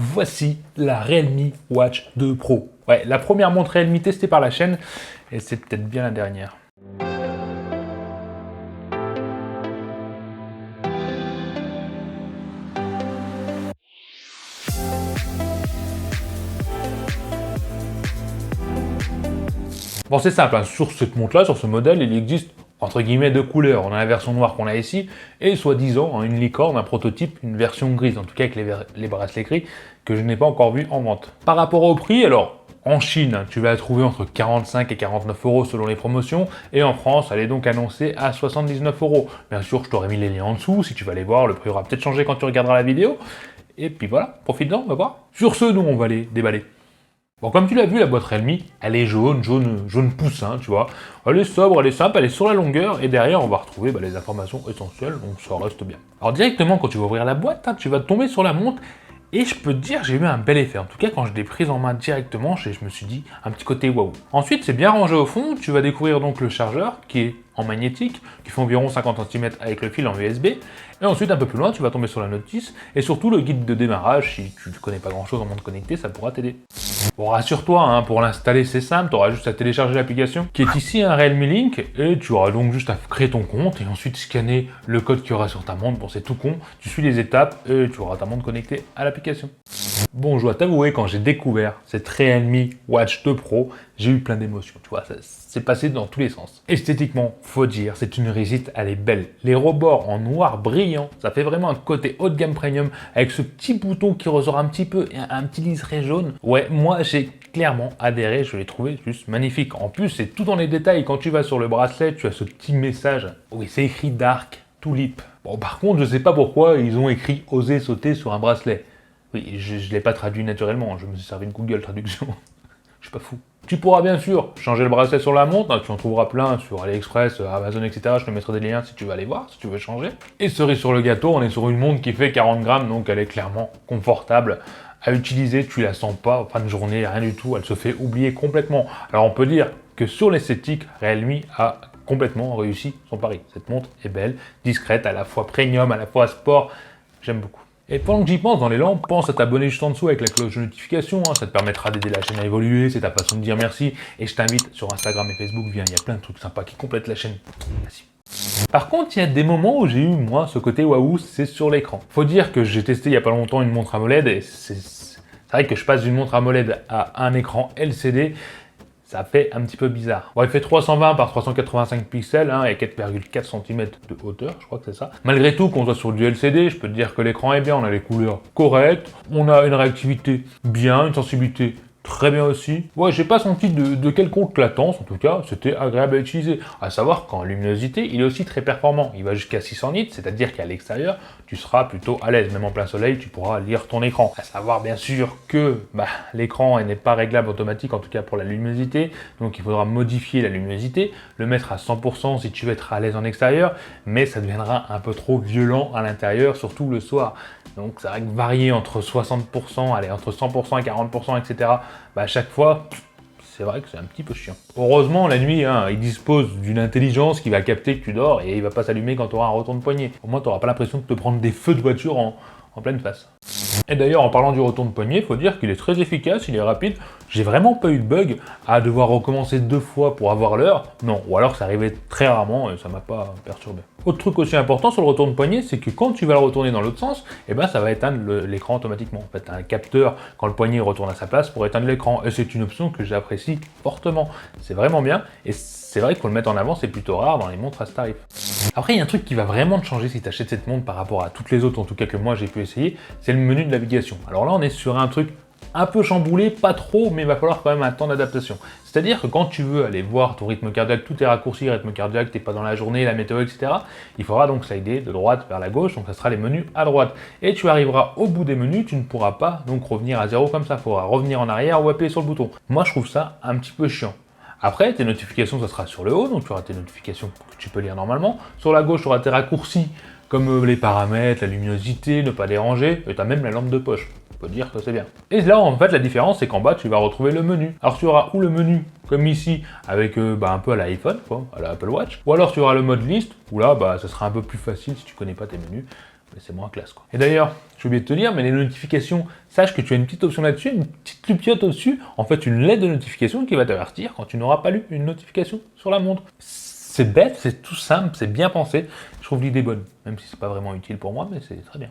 voici la Realme Watch 2 Pro. Ouais, la première montre Realme testée par la chaîne, et c'est peut-être bien la dernière. Bon, c'est simple, hein. Sur cette montre-là, sur ce modèle, il existe entre guillemets deux couleurs. On a la version noire qu'on a ici, et soi-disant hein, une licorne, un prototype, une version grise, en tout cas avec les bracelets gris, que je n'ai pas encore vu en vente. Par rapport au prix, alors, en Chine, tu vas la trouver entre 45 et 49 euros selon les promotions, et en France, elle est donc annoncée à 79 euros. Bien sûr, je t'aurais mis les liens en dessous, si tu vas les voir, le prix aura peut-être changé quand tu regarderas la vidéo. Et puis voilà, profite-en, on va voir. Sur ce, nous, on va les déballer. Bon, comme tu l'as vu, la boîte Realme, elle est jaune poussin, tu vois. Elle est sobre, elle est simple, elle est sur la longueur, et derrière, on va retrouver les informations essentielles, donc ça reste bien. Alors directement, quand tu vas ouvrir la boîte, hein, tu vas tomber sur la montre, et je peux te dire, j'ai eu un bel effet. En tout cas, quand je l'ai prise en main directement, je me suis dit, un petit côté waouh. Ensuite, c'est bien rangé au fond, tu vas découvrir donc le chargeur, qui est en magnétique, qui fait environ 50 cm avec le fil en USB. Et ensuite, un peu plus loin, tu vas tomber sur la notice, et surtout le guide de démarrage, si tu ne connais pas grand-chose en montre connectée, ça pourra t'aider. Bon, rassure-toi, hein, pour l'installer, c'est simple, tu auras juste à télécharger l'application, qui est ici un Realme Link, et tu auras donc juste à créer ton compte, et ensuite scanner le code qu'il y aura sur ta montre. Bon, c'est tout con, tu suis les étapes, et tu auras ta montre connectée à l'application. Bon, je dois t'avouer, quand j'ai découvert cette Realme Watch 2 Pro, j'ai eu plein d'émotions, tu vois, ça s'est passé dans tous les sens. Esthétiquement, faut dire, c'est une réussite, elle est belle. Les rebords en noir brillant, ça fait vraiment un côté haut de gamme premium, avec ce petit bouton qui ressort un petit peu, et un petit liseré jaune. Ouais, moi j'ai clairement adhéré, je l'ai trouvé juste magnifique. En plus, c'est tout dans les détails, quand tu vas sur le bracelet, tu as ce petit message. Oui, c'est écrit Dark Tulip. Bon, par contre, je sais pas pourquoi ils ont écrit Oser sauter sur un bracelet. Oui, je ne l'ai pas traduit naturellement, je me suis servi de Google Traduction. Je suis pas fou. Tu pourras bien sûr changer le bracelet sur la montre, tu en trouveras plein sur AliExpress, Amazon, etc. Je te mettrai des liens si tu veux aller voir, si tu veux changer. Et cerise sur le gâteau, on est sur une montre qui fait 40 grammes, donc elle est clairement confortable à utiliser, tu la sens pas en fin de journée, rien du tout, elle se fait oublier complètement. Alors on peut dire que sur l'esthétique, Realme a complètement réussi son pari. Cette montre est belle, discrète, à la fois premium, à la fois sport, j'aime beaucoup. Et pendant que j'y pense, dans les lampes, pense à t'abonner juste en dessous avec la cloche de notification, hein, ça te permettra d'aider la chaîne à évoluer, c'est ta façon de dire merci, et je t'invite sur Instagram et Facebook, viens, il y a plein de trucs sympas qui complètent la chaîne. Merci. Par contre, il y a des moments où j'ai eu, moi, ce côté waouh, c'est sur l'écran. Faut dire que j'ai testé il y a pas longtemps une montre AMOLED, et c'est vrai que je passe d'une montre AMOLED à un écran LCD, ça fait un petit peu bizarre. Bon, il fait 320 par 385 pixels hein, et 4,4 cm de hauteur, je crois que c'est ça. Malgré tout, qu'on soit sur du LCD, je peux te dire que l'écran est bien, on a les couleurs correctes, on a une réactivité bien, une sensibilité très bien aussi. Ouais, j'ai pas senti de quelconque latence, en tout cas, c'était agréable à utiliser. À savoir qu'en luminosité, il est aussi très performant. Il va jusqu'à 600 nits, c'est-à-dire qu'à l'extérieur, tu seras plutôt à l'aise. Même en plein soleil, tu pourras lire ton écran. À savoir, bien sûr, que l'écran n'est pas réglable automatique, en tout cas pour la luminosité. Donc, il faudra modifier la luminosité, le mettre à 100% si tu veux être à l'aise en extérieur, mais ça deviendra un peu trop violent à l'intérieur, surtout le soir. Donc, ça va varier entre 60%, allez, entre 100% et 40%, etc. À chaque fois, c'est vrai que c'est un petit peu chiant. Heureusement, la nuit, hein, il dispose d'une intelligence qui va capter que tu dors et il va pas s'allumer quand tu auras un retour de poignet. Au moins, tu n'auras pas l'impression de te prendre des feux de voiture en pleine face. Et d'ailleurs, en parlant du retour de poignet, il faut dire qu'il est très efficace, il est rapide. J'ai vraiment pas eu de bug à devoir recommencer 2 fois pour avoir l'heure. Non, ou alors ça arrivait très rarement et ça m'a pas perturbé. Autre truc aussi important sur le retour de poignet, c'est que quand tu vas le retourner dans l'autre sens, ça va éteindre l'écran automatiquement. En fait, tu as un capteur quand le poignet retourne à sa place pour éteindre l'écran. Et c'est une option que j'apprécie fortement. C'est vraiment bien. Et c'est vrai qu'il faut le mettre en avant, c'est plutôt rare dans les montres à ce tarif. Après, il y a un truc qui va vraiment te changer si tu achètes cette montre par rapport à toutes les autres, en tout cas que moi j'ai pu essayer, c'est le menu de navigation. Alors là, on est sur un truc un peu chamboulé, pas trop, mais il va falloir quand même un temps d'adaptation. C'est-à-dire que quand tu veux aller voir ton rythme cardiaque, tout est raccourci, rythme cardiaque, t'es pas dans la journée, la météo, etc. Il faudra donc slider de droite vers la gauche, donc ça sera les menus à droite. Et tu arriveras au bout des menus, tu ne pourras pas donc revenir à zéro comme ça, il faudra revenir en arrière ou appuyer sur le bouton. Moi, je trouve ça un petit peu chiant. Après, tes notifications, ça sera sur le haut, donc tu auras tes notifications que tu peux lire normalement. Sur la gauche, tu auras tes raccourcis, comme les paramètres, la luminosité, ne pas déranger, et tu as même la lampe de poche. On peut dire que c'est bien. Et là, en fait, la différence, c'est qu'en bas, tu vas retrouver le menu. Alors, tu auras ou le menu, comme ici, avec un peu à l'iPhone, quoi, à la Apple Watch, ou alors tu auras le mode liste, où là, ça sera un peu plus facile si tu connais pas tes menus. mais c'est moins classe, quoi. Et d'ailleurs, j'ai oublié de te dire, mais les notifications, sache que tu as une petite option là-dessus, une petite clignote au-dessus, en fait une lettre de notification qui va t'avertir quand tu n'auras pas lu une notification sur la montre. C'est bête, c'est tout simple, c'est bien pensé. Je trouve l'idée bonne, même si c'est pas vraiment utile pour moi, mais c'est très bien.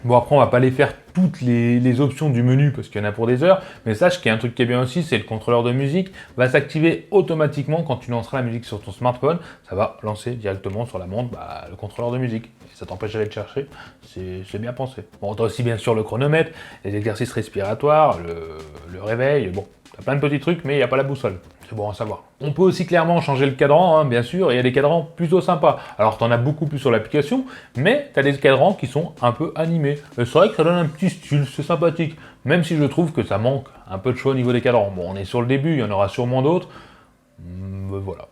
Bon, après, on va pas les faire toutes les options du menu parce qu'il y en a pour des heures, mais sache qu'il y a un truc qui est bien aussi, c'est le contrôleur de musique va s'activer automatiquement quand tu lanceras la musique sur ton smartphone. Ça va lancer directement sur la montre le contrôleur de musique. Et ça t'empêche d'aller le chercher, c'est bien pensé. Bon, tu as aussi bien sûr le chronomètre, les exercices respiratoires, le réveil, bon, t'as plein de petits trucs, mais il n'y a pas la boussole. C'est bon à savoir. On peut aussi clairement changer le cadran, hein, bien sûr, et il y a des cadrans plutôt sympas. Alors, tu en as beaucoup plus sur l'application, mais tu as des cadrans qui sont un peu animés. Et c'est vrai que ça donne un petit style, c'est sympathique. Même si je trouve que ça manque un peu de choix au niveau des cadrans. Bon, on est sur le début, il y en aura sûrement d'autres. Mais voilà.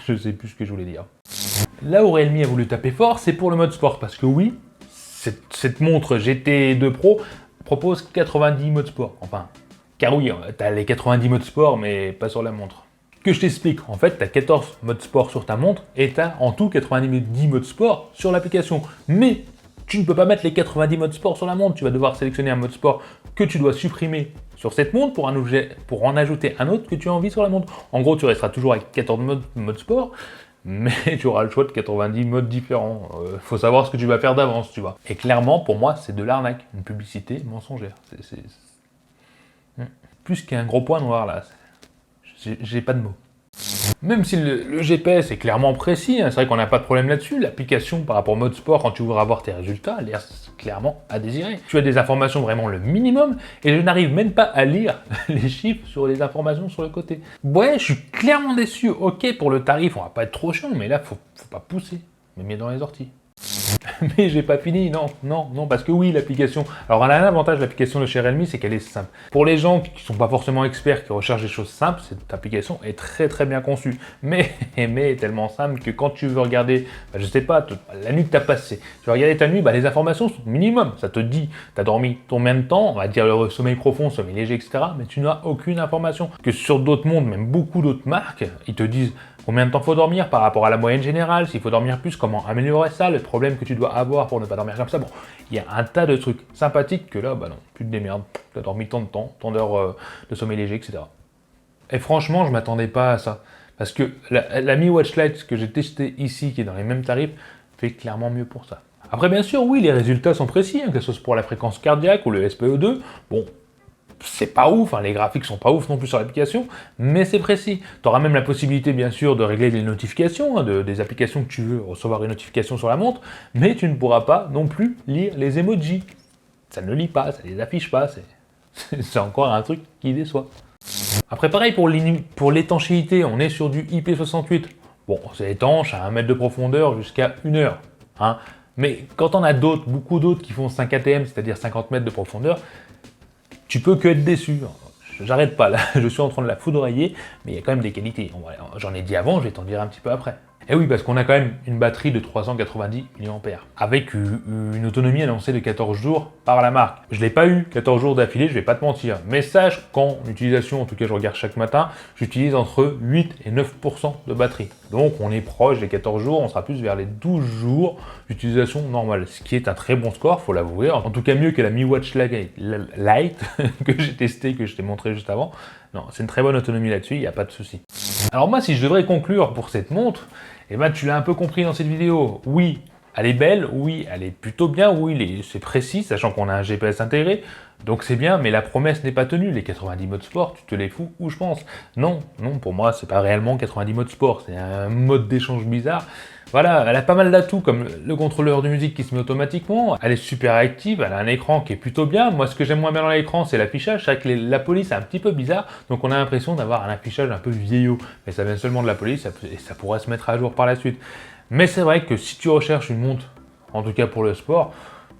Je sais plus ce que je voulais dire. Là où Realme a voulu taper fort, c'est pour le mode sport. Parce que oui, cette montre GT2 Pro propose 90 modes sport. Enfin, car oui, tu as les 90 modes sport, mais pas sur la montre. Que je t'explique, en fait, tu as 14 modes sport sur ta montre et tu as en tout 90 modes sport sur l'application. Mais tu ne peux pas mettre les 90 modes sport sur la montre, tu vas devoir sélectionner un mode sport que tu dois supprimer sur cette montre pour en ajouter un autre que tu as envie sur la montre. En gros, tu resteras toujours avec 14 modes sport, mais tu auras le choix de 90 modes différents. Faut savoir ce que tu vas faire d'avance, tu vois. Et clairement, pour moi, c'est de l'arnaque, une publicité mensongère. Plus qu'un gros point noir là, j'ai pas de mots. Même si le GPS est clairement précis, hein, c'est vrai qu'on n'a pas de problème là-dessus, l'application par rapport au mode sport, quand tu voudras voir tes résultats, laisse clairement à désirer. Tu as des informations vraiment le minimum, et je n'arrive même pas à lire les chiffres sur les informations sur le côté. Ouais, je suis clairement déçu, ok, pour le tarif, on va pas être trop chiant, mais là, faut pas pousser, mais mieux dans les orties. Mais j'ai pas fini, non, parce que oui, l'application... Alors, elle a un avantage, l'application de chez Realme, c'est qu'elle est simple. Pour les gens qui sont pas forcément experts, qui recherchent des choses simples, cette application est très très bien conçue. Mais est tellement simple que quand tu veux regarder, je sais pas, la nuit que tu as passée, tu vas regarder ta nuit, les informations sont minimum. Ça te dit, tu as dormi combien de temps, on va dire le sommeil profond, sommeil léger, etc. Mais tu n'as aucune information. Que sur d'autres mondes, même beaucoup d'autres marques, ils te disent combien de temps faut dormir par rapport à la moyenne générale, s'il faut dormir plus, comment améliorer ça, le problème que tu dois avoir pour ne pas dormir comme ça. Bon, il y a un tas de trucs sympathiques que là, non, tu te démerdes, tu as dormi tant de temps, tant d'heures de sommeil léger, etc. Et franchement, je ne m'attendais pas à ça. Parce que la Mi Watch Lite que j'ai testé ici, qui est dans les mêmes tarifs, fait clairement mieux pour ça. Après, bien sûr, oui, les résultats sont précis, hein, que ce soit pour la fréquence cardiaque ou le SPO2. Bon, c'est pas ouf, hein, les graphiques sont pas ouf non plus sur l'application, mais c'est précis. Tu auras même la possibilité, bien sûr, de régler les notifications, hein, des applications que tu veux recevoir une notification sur la montre, mais tu ne pourras pas non plus lire les emojis. Ça ne lit pas, ça ne les affiche pas, c'est encore un truc qui déçoit. Après, pareil pour l'étanchéité, on est sur du IP68. Bon, c'est étanche à 1 mètre de profondeur jusqu'à 1 heure. Hein. Mais quand on a beaucoup d'autres qui font 5 ATM, c'est-à-dire 50 mètres de profondeur, tu peux que être déçu. J'arrête pas là, je suis en train de la foudroyer, mais il y a quand même des qualités. J'en ai dit avant, je vais t'en dire un petit peu après. Et oui, parce qu'on a quand même une batterie de 390 mAh, avec une autonomie annoncée de 14 jours par la marque. Je ne l'ai pas eu 14 jours d'affilée, je vais pas te mentir. Mais sache qu'en utilisation, en tout cas je regarde chaque matin, j'utilise entre 8 et 9% de batterie. Donc on est proche des 14 jours, on sera plus vers les 12 jours d'utilisation normale. Ce qui est un très bon score, faut l'avouer. En tout cas mieux que la Mi Watch Lite que j'ai testé, que je t'ai montré juste avant. Non, c'est une très bonne autonomie là-dessus, il n'y a pas de souci. Alors moi, si je devrais conclure pour cette montre, tu l'as un peu compris dans cette vidéo. Oui, elle est belle, oui, elle est plutôt bien, oui, c'est précis, sachant qu'on a un GPS intégré, donc c'est bien, mais la promesse n'est pas tenue. Les 90 modes sport, tu te les fous où je pense? Non, pour moi, c'est pas réellement 90 modes sport, c'est un mode d'échange bizarre. Voilà, elle a pas mal d'atouts comme le contrôleur de musique qui se met automatiquement, elle est super active, elle a un écran qui est plutôt bien. Moi, ce que j'aime moins bien dans l'écran, c'est l'affichage. C'est vrai que la police est un petit peu bizarre, donc on a l'impression d'avoir un affichage un peu vieillot. Mais ça vient seulement de la police et ça pourrait se mettre à jour par la suite. Mais c'est vrai que si tu recherches une montre, en tout cas pour le sport,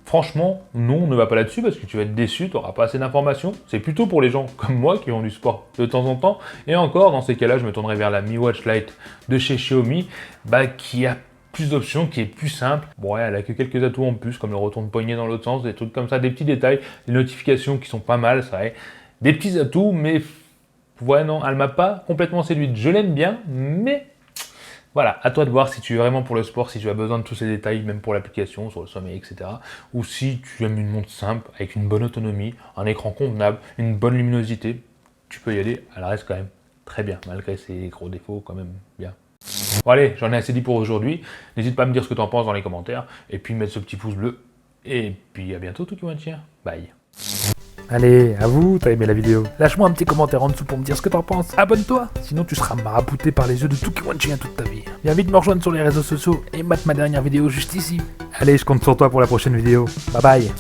franchement, non, ne va pas là-dessus parce que tu vas être déçu, tu n'auras pas assez d'informations. C'est plutôt pour les gens comme moi qui ont du sport de temps en temps. Et encore, dans ces cas-là, je me tournerai vers la Mi Watch Lite de chez Xiaomi, qui a plus d'options, qui est plus simple. Bon, ouais, elle a que quelques atouts en plus, comme le retour de poignet dans l'autre sens, des trucs comme ça, des petits détails, des notifications qui sont pas mal, c'est vrai. Des petits atouts, mais ouais, non, elle m'a pas complètement séduite. Je l'aime bien, mais Voilà, à toi de voir si tu es vraiment pour le sport, si tu as besoin de tous ces détails, même pour l'application, sur le sommeil, etc. Ou si tu aimes une montre simple, avec une bonne autonomie, un écran convenable, une bonne luminosité, tu peux y aller, elle reste quand même très bien, malgré ses gros défauts, quand même bien. Bon allez, j'en ai assez dit pour aujourd'hui. N'hésite pas à me dire ce que tu en penses dans les commentaires, et puis mettre ce petit pouce bleu. Et puis à bientôt tout le monde, bye. Allez, à vous, t'as aimé la vidéo. Lâche-moi un petit commentaire en dessous pour me dire ce que t'en penses. Abonne-toi, sinon tu seras marabouté par les yeux de Tukiwanchi toute ta vie. Viens vite me rejoindre sur les réseaux sociaux et mate ma dernière vidéo juste ici. Allez, je compte sur toi pour la prochaine vidéo. Bye bye.